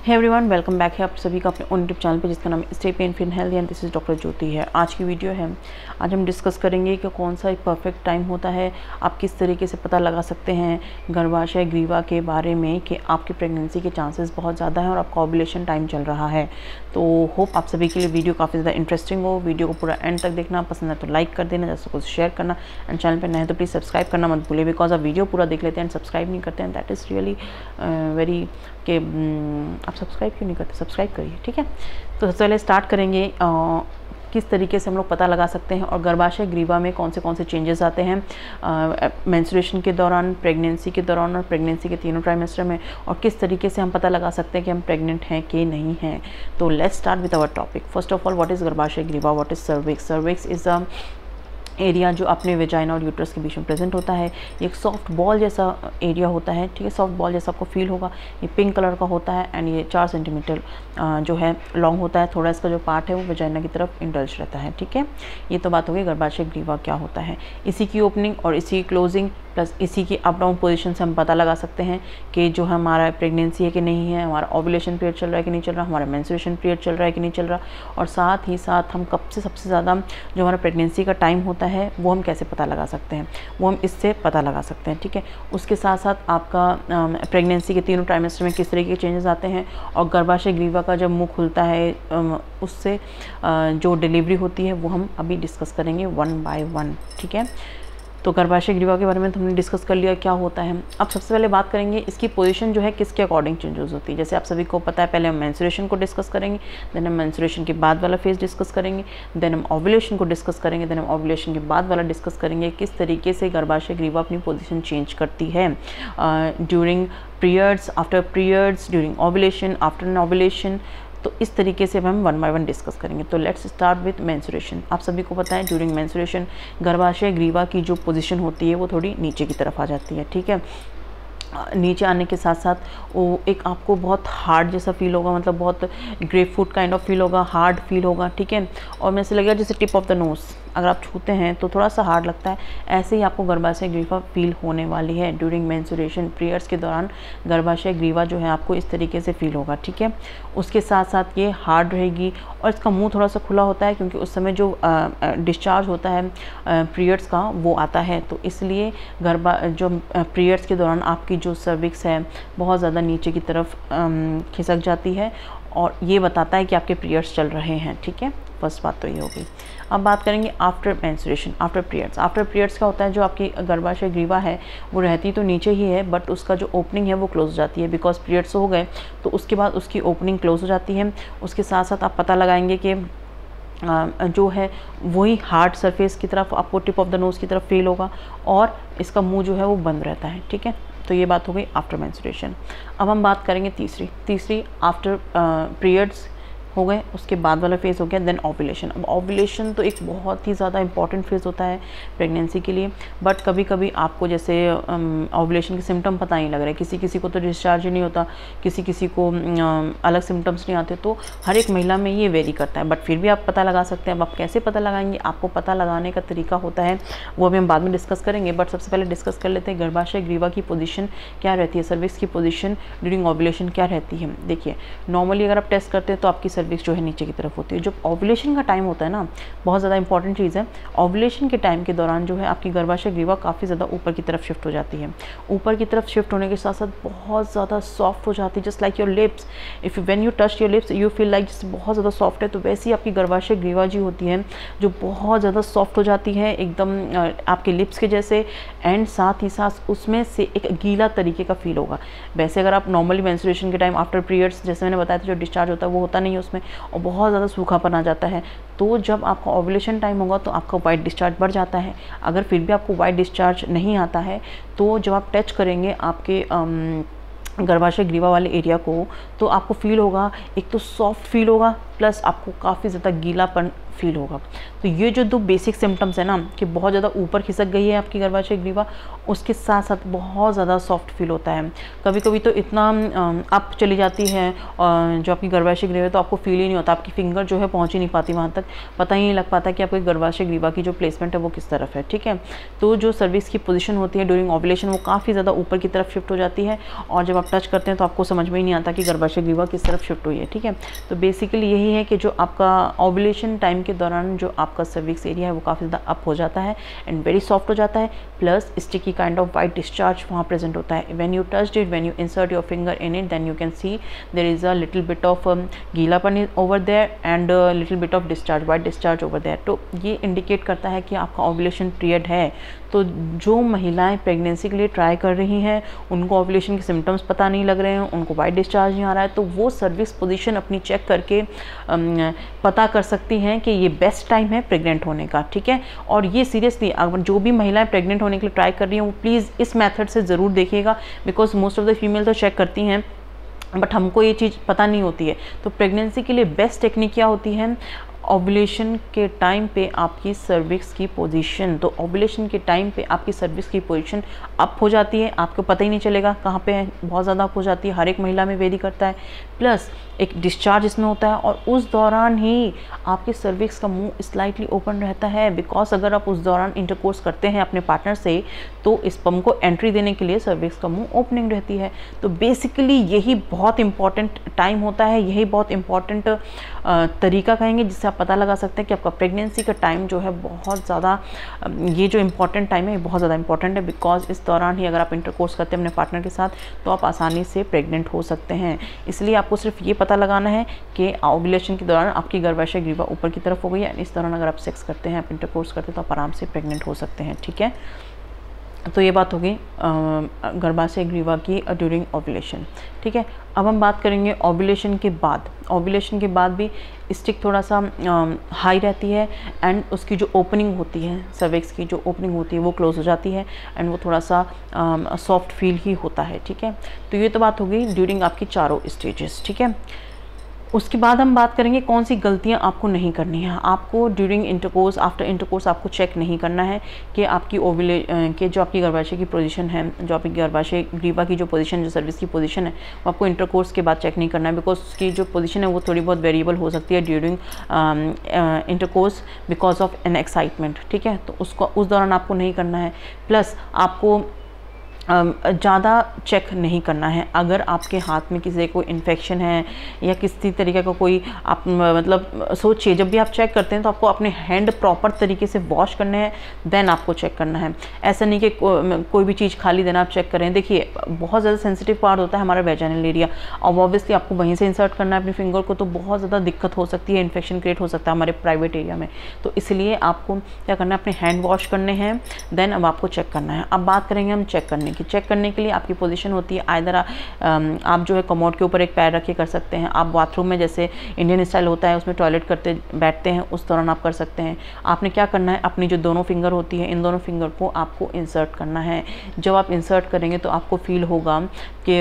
Hey everyone, welcome back है आप सभी का अपने यूट्यूब चैनल पे जिसका नाम stay pain free and healthy and this is doctor Jyoti है। आज की वीडियो है, आज हम डिस्कस करेंगे कि कौन सा एक परफेक्ट टाइम होता है, आप किस तरीके से पता लगा सकते हैं गर्भाशय ग्रीवा के बारे में कि आपकी प्रेगनेंसी के चांसेस बहुत ज़्यादा हैं और आपका ओव्यूलेशन टाइम चल रहा है। तो होप आप सभी के लिए वीडियो काफ़ी ज़्यादा इंटरेस्टिंग हो। वीडियो को पूरा एंड तक देखना, पसंद है तो लाइक कर देना, जैसे कुछ शेयर करना एंड चैनल पर नए हैं तो प्लीज़ सब्सक्राइब करना मत भूलिए, बिकॉज आप वीडियो पूरा देख लेते हैं एंड सब्सक्राइब नहीं करते हैं, दैट इज़ रियली वेरी कि आप सब्सक्राइब क्यों नहीं करते, सब्सक्राइब करिए, ठीक है। तो सबसे पहले स्टार्ट करेंगे किस तरीके से हम लोग पता लगा सकते हैं और गर्भाशय ग्रीवा में कौन से चेंजेस आते हैं मेंस्ट्रुएशन के दौरान, प्रेगनेंसी के दौरान और प्रेगनेंसी के तीनों ट्राइमेस्टर में, और किस तरीके से हम पता लगा सकते हैं कि हम प्रेग्नेंट हैं कि नहीं हैं। तो let's start with our topic. First of all, what is गर्भाशय ग्रीवा, what is cervix. Cervix is a area जो अपने वेजाइना और यूट्रस के बीच में प्रेजेंट होता है। ये एक सॉफ्ट बॉल जैसा एरिया होता है, ठीक है, सॉफ्ट बॉल जैसा आपको फील होगा। ये पिंक कलर का होता है एंड ये 4 सेंटीमीटर जो है लॉन्ग होता है। थोड़ा इसका जो पार्ट है वो वेजाइना की तरफ इंडल्ज रहता है, ठीक है। ये तो बात हो गई गर्भाशय ग्रीवा क्या होता है। इसी की ओपनिंग और इसी की क्लोजिंग प्लस इसी की अप डाउन पोजीशन से हम पता लगा सकते हैं कि जो हमारा प्रेगनेंसी है कि नहीं है, हमारा ओव्यूलेशन पीरियड चल रहा है कि नहीं चल रहा, हमारा मेंस्ट्रुएशन पीरियड चल रहा है कि नहीं चल रहा, और साथ ही साथ हम कब से सबसे ज़्यादा जो हमारा प्रेगनेंसी का टाइम होता है वो हम कैसे पता लगा सकते हैं, वो हम इससे पता लगा सकते हैं, ठीक है। उसके साथ साथ आपका प्रेगनेंसी के तीनों ट्राइमेस्टर में किस तरह के चेंजेस आते हैं और गर्भाशय ग्रीवा का जब मुंह खुलता है उससे जो डिलीवरी होती है वो हम अभी डिस्कस करेंगे वन बाय वन, ठीक है। तो गर्भाशय ग्रीवा के बारे में तो हमने डिस्कस कर लिया क्या होता है। अब सबसे पहले बात करेंगे इसकी पोजीशन जो है किसके अकॉर्डिंग चेंजेस होती है। जैसे आप सभी को पता है, पहले हम मेंस्ट्रुएशन को डिस्कस करेंगे, देन हम मेंस्ट्रुएशन के बाद वाला फेज डिस्कस करेंगे, देन हम ओव्यूलेशन को डिस्कस करेंगे, देन हम ओव्यूलेशन के बाद वाला डिस्कस करेंगे किस तरीके से गर्भाशय ग्रीवा अपनी पोजीशन चेंज करती है during periods, after periods, during ovulation, after an ovulation. तो इस तरीके से हम वन बाय वन डिस्कस करेंगे। तो लेट्स स्टार्ट विथ मेंस्ट्रुएशन। आप सभी को पता है ड्यूरिंग मेंस्ट्रुएशन गर्भाशय ग्रीवा की जो पोजीशन होती है वो थोड़ी नीचे की तरफ आ जाती है, ठीक है। नीचे आने के साथ साथ वो एक आपको बहुत हार्ड जैसा फील होगा, मतलब बहुत grep fruit kind of feel होगा, हार्ड फील होगा, ठीक है। और मैं से लगेगा जैसे टिप ऑफ द नोज़ अगर आप छूते हैं तो थोड़ा सा हार्ड लगता है, ऐसे ही आपको गर्भाशय ग्रीवा फील होने वाली है ड्यूरिंग मेंस्ट्रुएशन। पीरियड्स के दौरान गर्भाशय ग्रीवा जो है आपको इस तरीके से फील होगा, ठीक है। उसके साथ साथ ये हार्ड रहेगी और इसका मुंह थोड़ा सा खुला होता है क्योंकि उस समय जो डिस्चार्ज होता है पीरियड्स का वो आता है, तो इसलिए जो पीरियड्स के दौरान आपकी जो सर्विक्स है बहुत ज़्यादा नीचे की तरफ खिसक जाती है और ये बताता है कि आपके पीरियड्स चल रहे हैं, ठीक है। फर्स्ट बात तो ये होगी। अब बात करेंगे after menstruation, after periods. After periods का होता है जो आपकी गर्भाशय ग्रीवा है वो रहती तो नीचे ही है, बट उसका जो ओपनिंग है वो क्लोज हो जाती है, बिकॉज पीरियड्स हो गए तो उसके बाद उसकी ओपनिंग क्लोज हो जाती है। उसके साथ साथ आप पता लगाएंगे कि जो है वही हार्ड सरफेस की तरफ आपको टिप ऑफ द नोज़ की तरफ फील होगा और इसका मुंह जो है वो बंद रहता है, ठीक है। तो ये बात हो गई आफ्टर मेंस्ट्रुएशन। अब हम बात करेंगे तीसरी आफ्टर पीरियड्स हो गए, उसके बाद वाला फेज़ हो गया देन ओव्यूलेशन। अब ओव्यूलेशन तो एक बहुत ही ज़्यादा इंपॉर्टेंट फेज़ होता है प्रेगनेंसी के लिए, बट कभी कभी आपको जैसे ओव्यूलेशन के सिम्टम पता नहीं लग रहे, किसी किसी को तो डिस्चार्ज ही नहीं होता, किसी किसी को अलग सिम्टम्स नहीं आते, तो हर एक महिला में ये वेरी करता है, बट फिर भी आप पता लगा सकते हैं। अब आप कैसे पता लगाएंगे, आपको पता लगाने का तरीका होता है वो अभी हम बाद में डिस्कस करेंगे, बट सबसे पहले डिस्कस कर लेते हैं गर्भाशय ग्रीवा की पोजीशन क्या रहती है, सर्विक्स की पोजीशन ड्यूरिंग ओव्यूलेशन क्या रहती है। देखिए, नॉर्मली अगर आप टेस्ट करते हैं तो आपकी सर्विक्स जो है नीचे की तरफ होती है। जब ओव्यूलेशन का टाइम होता है ना, बहुत ज़्यादा इंपॉर्टेंट चीज़ है, ओव्यूलेशन के टाइम के दौरान जो है आपकी गर्भाशय ग्रीवा काफ़ी ज़्यादा ऊपर की तरफ शिफ्ट हो जाती है। ऊपर की तरफ शिफ्ट होने के साथ साथ बहुत ज़्यादा सॉफ्ट हो जाती है, just like your lips. If when you touch your lips you feel like जैसे बहुत ज़्यादा सॉफ्ट है, तो वैसे ही आपकी गर्भाशय ग्रीवा जी होती है जो बहुत ज़्यादा सॉफ्ट हो जाती है एकदम आपके लिप्स के जैसे, एंड साथ ही साथ उसमें से एक गीला तरीके का फील होगा। वैसे अगर आप नॉर्मली मेंस्ट्रुएशन के टाइम आफ्टर पीरियड्स जैसे मैंने बताया था जो डिस्चार्ज होता है वो होता नहीं है उसमें, और बहुत ज़्यादा सूखापन आ जाता है। तो जब आपका ओव्यूलेशन टाइम होगा तो आपका वाइट डिस्चार्ज बढ़ जाता है। अगर फिर भी आपको वाइट डिस्चार्ज नहीं आता है तो जब आप टच करेंगे आपके गर्भाशय ग्रीवा वाले एरिया को तो आपको फील होगा, एक तो सॉफ्ट फील होगा प्लस आपको काफ़ी ज़्यादा गीलापन फील होगा। तो ये जो दो बेसिक सिम्टम्स है ना, कि बहुत ज़्यादा ऊपर खिसक गई है आपकी गर्भाशय ग्रीवा, उसके साथ साथ बहुत ज़्यादा सॉफ्ट फील होता है। कभी कभी तो इतना अप चली जाती है जो आपकी गर्भाशय ग्रीवा, तो आपको फील ही नहीं होता, आपकी फिंगर जो है पहुँच ही नहीं पाती वहाँ तक, पता ही नहीं लग पाता कि आपकी गर्भाशय ग्रीवा की जो प्लेसमेंट है वो किस तरफ है, ठीक है। तो जो सर्विक्स की पोजीशन होती है ड्यूरिंग ओव्यूलेशन वो काफ़ी ज़्यादा ऊपर की तरफ शिफ्ट हो जाती है, और जब आप टच करते हैं तो आपको समझ में ही नहीं आता कि गर्भाशय ग्रीवा किस तरफ शिफ्ट हुई है, ठीक है। तो बेसिकली यही है कि जो आपका ओव्यूलेशन टाइम के दौरान जो आपका सर्विक्स एरिया है वो काफ़ी ज़्यादा अप हो जाता है एंड वेरी सॉफ्ट हो जाता है, plus sticky kind of white discharge वहाँ प्रेजेंट होता है। When you touched it, when you insert your finger in it, then you can see there is a little bit of गीलापन over there and little bit of discharge, white discharge over there. तो ये indicate करता है कि आपका ovulation period है। तो जो महिलाएं प्रेगनेंसी के लिए ट्राई कर रही हैं, उनको ओव्यूलेशन के सिम्टम्स पता नहीं लग रहे हैं, उनको वाइट डिस्चार्ज नहीं आ रहा है, तो वो सर्विक्स पोजीशन अपनी चेक करके पता कर सकती हैं कि ये बेस्ट टाइम है प्रेग्नेंट होने का, ठीक है। और ये सीरियसली अगर जो भी महिलाएं प्रेग्नेंट होने के लिए ट्राई कर रही हैं वो प्लीज़ इस मेथड से ज़रूर देखिएगा, because most of the female तो चेक करती हैं बट हमको ये चीज़ पता नहीं होती है। तो प्रेगनेंसी के लिए बेस्ट टेक्निक क्या होती है, ओव्यूलेशन के टाइम पे आपकी सर्विक्स की पोजीशन, तो ओव्यूलेशन के टाइम पे आपकी सर्विक्स की पोजीशन अप हो जाती है, आपको पता ही नहीं चलेगा कहाँ पे है, बहुत ज़्यादा अप हो जाती है, हर एक महिला में वेरी करता है, प्लस एक डिस्चार्ज इसमें होता है, और उस दौरान ही आपके सर्विक्स का मुंह स्लाइटली ओपन रहता है, बिकॉज अगर आप उस दौरान इंटरकोर्स करते हैं अपने पार्टनर से तो स्पर्म को एंट्री देने के लिए सर्विक्स का मुंह ओपनिंग रहती है। तो बेसिकली यही बहुत इंपॉर्टेंट टाइम होता है, यही बहुत इंपॉर्टेंट तरीका कहेंगे जिससे आप पता लगा सकते हैं कि आपका प्रेगनेंसी का टाइम जो है बहुत ज़्यादा, ये जो इंपॉर्टेंट टाइम है ये बहुत ज़्यादा इंपॉर्टेंट है, बिकॉज इस दौरान ही अगर आप इंटरकोर्स करते हैं अपने पार्टनर के साथ तो आप आसानी से प्रेग्नेंट हो सकते हैं। इसलिए आपको सिर्फ ये पता लगाना है कि ओव्यूलेशन के दौरान आपकी गर्भाशय ग्रीवा ऊपर की तरफ हो गई है, इस दौरान अगर आप सेक्स करते हैं, आप इंटरकोर्स करते हैं तो आप आराम से प्रेग्नेंट हो सकते हैं, ठीक है। तो ये बात होगी गर्भाशय ग्रीवा की ड्यूरिंग ओव्यूलेशन, ठीक है। अब हम बात करेंगे ओव्यूलेशन के बाद। ओव्यूलेशन के बाद भी स्टिक थोड़ा सा हाई रहती है एंड उसकी जो ओपनिंग होती है, सर्विक्स की जो ओपनिंग होती है वो क्लोज हो जाती है एंड वो थोड़ा सा सॉफ्ट फील ही होता है, ठीक है। तो ये तो बात हो गई ड्यूरिंग आपकी चारों स्टेजेस, ठीक है। उसके बाद हम बात करेंगे कौन सी गलतियां आपको नहीं करनी है। आपको ड्यूरिंग इंटरकोर्स, आफ्टर इंटरकोर्स आपको चेक नहीं करना है कि आपकी के जो आपकी गर्भाशय की पोजीशन है, जो आपकी गर्भाशय ग्रीवा की जो पोजीशन, जो सर्विस की पोजीशन है, वो आपको इंटरकोर्स के बाद चेक नहीं करना है, बिकॉज उसकी जो पोजीशन है वो थोड़ी बहुत वेरिएबल हो सकती है during intercourse because of an excitement, ठीक है। तो उसको उस दौरान आपको नहीं करना है। प्लस आपको ज़्यादा चेक नहीं करना है। अगर आपके हाथ में किसी को इन्फेक्शन है या किसी तरीके का कोई आप मतलब सोचिए, जब भी आप चेक करते हैं तो आपको अपने हैंड प्रॉपर तरीके से वॉश करने हैं, देन आपको चेक करना है। ऐसा नहीं कि कोई भी चीज़ खाली देना आप चेक करें। देखिए बहुत ज़्यादा सेंसिटिव पार्ट होता है हमारा वेजाइनल एरिया, और ऑब्वियसली आपको वहीं से इंसर्ट करना है अपनी फिंगर को, तो बहुत ज़्यादा दिक्कत हो सकती है, इन्फेक्शन क्रिएट हो सकता है हमारे प्राइवेट एरिया में। तो इसलिए आपको क्या करना है, अपने हैंड वॉश करने हैं, देन अब आपको चेक करना है। अब बात करेंगे हम चेक करने की। चेक करने के लिए आपकी पोजीशन होती है, आइदर आप जो है कमोड के ऊपर एक पैर रख के कर सकते हैं, आप बाथरूम में जैसे इंडियन स्टाइल होता है उसमें टॉयलेट करते बैठते हैं उस दौरान आप कर सकते हैं। आपने क्या करना है, अपनी जो दोनों फिंगर होती है, इन दोनों फिंगर को आपको इंसर्ट करना है। जब आप इंसर्ट करेंगे तो आपको फील होगा कि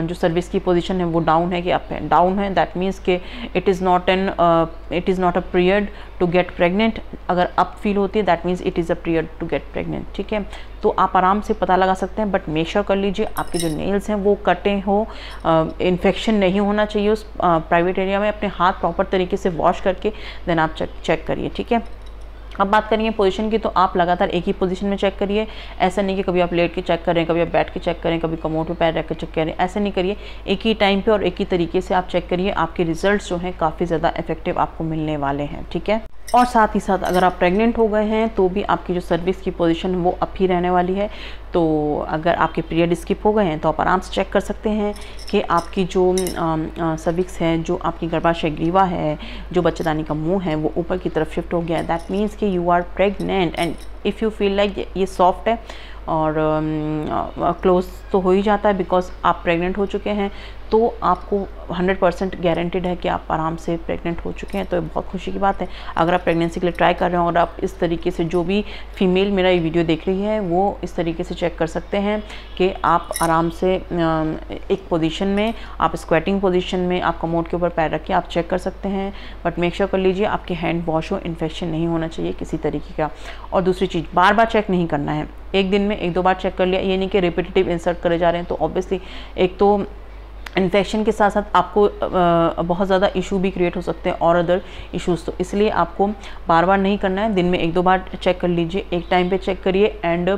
जो सर्विस की पोजीशन है वो डाउन है कि अप है। डाउन है दैट मीन्स कि it is not a period to get pregnant. अगर अप फील होती है that means it is a period to get pregnant, ठीक है। तो आप आराम से पता लगा सकते हैं, बट मेक श्योर कर लीजिए आपके जो नेल्स हैं वो कटे हो, इन्फेक्शन नहीं होना चाहिए उस प्राइवेट एरिया में। अपने हाथ प्रॉपर तरीके से वॉश करके देन आप चेक करिए, ठीक है। अब बात करेंगे पोजीशन की, तो आप लगातार एक ही पोजीशन में चेक करिए। ऐसा नहीं कि कभी आप लेट के चेक करें, कभी आप बैठ के चेक करें, कभी कमोड पे पैर रख के चेक करें, ऐसा नहीं करिए। एक ही टाइम पे और एक ही तरीके से आप चेक करिए, आपके रिजल्ट्स जो हैं काफ़ी ज़्यादा इफेक्टिव आपको मिलने वाले हैं, ठीक है। और साथ ही साथ अगर आप प्रेग्नेंट हो गए हैं तो भी आपकी जो सर्विक्स की पोजीशन वो अप ही रहने वाली है। तो अगर आपके पीरियड स्किप हो गए हैं तो आप आराम से चेक कर सकते हैं कि आपकी जो सर्विक्स है, जो आपकी गर्भाशय ग्रीवा है, जो बच्चेदानी का मुंह है वो ऊपर की तरफ शिफ्ट हो गया है। दैट मीन्स कि you are pregnant. And if you feel like ये सॉफ्ट है और क्लोज तो हो ही जाता है बिकॉज आप प्रेग्नेंट हो चुके हैं, तो आपको 100% गारंटेड है कि आप आराम से प्रेग्नेंट हो चुके हैं। तो ये बहुत खुशी की बात है। अगर आप प्रेगनेंसी के लिए ट्राई कर रहे हो और आप इस तरीके से, जो भी फीमेल मेरा ये वीडियो देख रही है वो इस तरीके से चेक कर सकते हैं कि आप आराम से एक पोजीशन में, आप स्क्वेटिंग पोजीशन में, आप कमोड के ऊपर पैर रख के आप चेक कर सकते हैं। बट मेक श्योर कर लीजिए आपके हैंड वॉश हो, इन्फेक्शन नहीं होना चाहिए किसी तरीके का। और दूसरी चीज़, बार बार चेक नहीं करना है। एक दिन में 1-2 बार चेक कर लिया, ये नहीं कि रिपीटेटिव इंसर्ट करे जा रहे हैं। तो ऑब्वियसली एक तो इन्फेक्शन के साथ साथ आपको बहुत ज़्यादा इशू भी क्रिएट हो सकते हैं और अदर इश्यूज़। तो इसलिए आपको बार बार नहीं करना है, दिन में 1-2 बार चेक कर लीजिए, एक टाइम पे चेक करिए। एंड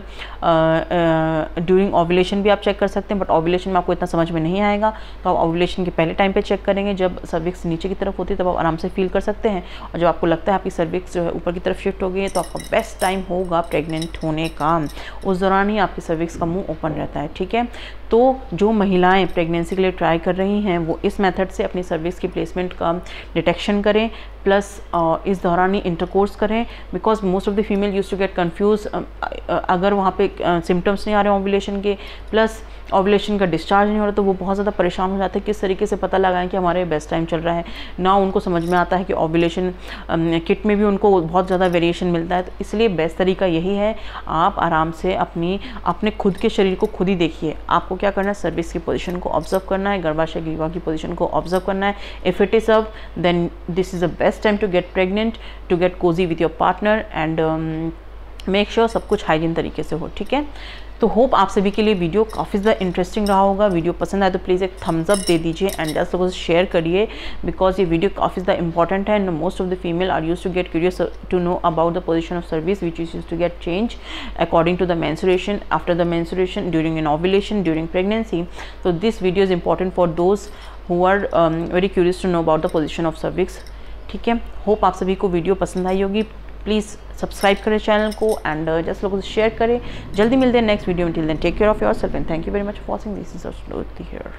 ड्यूरिंग ओव्यूलेशन भी आप चेक कर सकते हैं, बट ओव्यूलेशन में आपको इतना समझ में नहीं आएगा, तो आप ओव्यूलेशन के पहले टाइम पे चेक करेंगे, जब सर्विक्स नीचे की तरफ होती है तब आप आराम से फील कर सकते हैं। और जब आपको लगता है आपकी सर्विक्स जो है ऊपर की तरफ शिफ्ट हो गई है, तो आपका बेस्ट टाइम होगा प्रेग्नेंट होने का। उस दौरान ही आपकी सर्विक्स का मुँह ओपन रहता है, ठीक है। तो जो महिलाएं प्रेगनेंसी के लिए ट्राई कर रही हैं वो इस मेथड से अपनी सर्विक्स की प्लेसमेंट का डिटेक्शन करें, प्लस इस दौरान ही इंटरकोर्स करें। Because most of the female use to get confuse, अगर वहाँ पे सिम्टम्स नहीं आ रहे ओव्यूलेशन के, प्लस ओव्यूलेशन का डिस्चार्ज नहीं हो रहा, तो वो बहुत ज़्यादा परेशान हो जाते हैं किस तरीके से पता लगाएं कि हमारे बेस्ट टाइम चल रहा है ना। उनको समझ में आता है कि ओव्यूलेशन किट में भी उनको बहुत ज़्यादा वेरिएशन मिलता है। तो इसलिए बेस्ट तरीका यही है, आप आराम से अपने खुद के शरीर को खुद ही देखिए। आपको क्या करना है, सर्विक्स की पोजीशन को ऑब्जर्व करना है, गर्भाशय ग्रीवा की पोजीशन को ऑब्जर्व करना है। If it is up, then this is the best time to get pregnant, to get cozy with your partner and make sure सब कुछ हाइजीन तरीके से हो, ठीक है। तो होप आप सभी के लिए वीडियो काफ़ी ज़्यादा इंटरेस्टिंग रहा होगा। वीडियो पसंद आए तो प्लीज़ एक थम्स अप दे दीजिए एंड जस्ट लोगों से शेयर करिए, बिकॉज ये वीडियो काफ़ी ज़्यादा इंपॉर्टेंट है। And most of the female are use to get curious to know about the position of cervix which is use to get change according to the menstruation, after the menstruation, during an ovulation, during pregnancy. तो this video is important for those who are very curious to know about the position of cervix, ठीक है। Hope आप सभी को video पसंद आई होगी। Please subscribe करें चैनल को एंड जस्ट लोगों से शेयर करें। जल्दी मिलते हैं नेक्स्ट वीडियो में। Till then take care of yourself and thank you very much for watching. This is Jyoti here.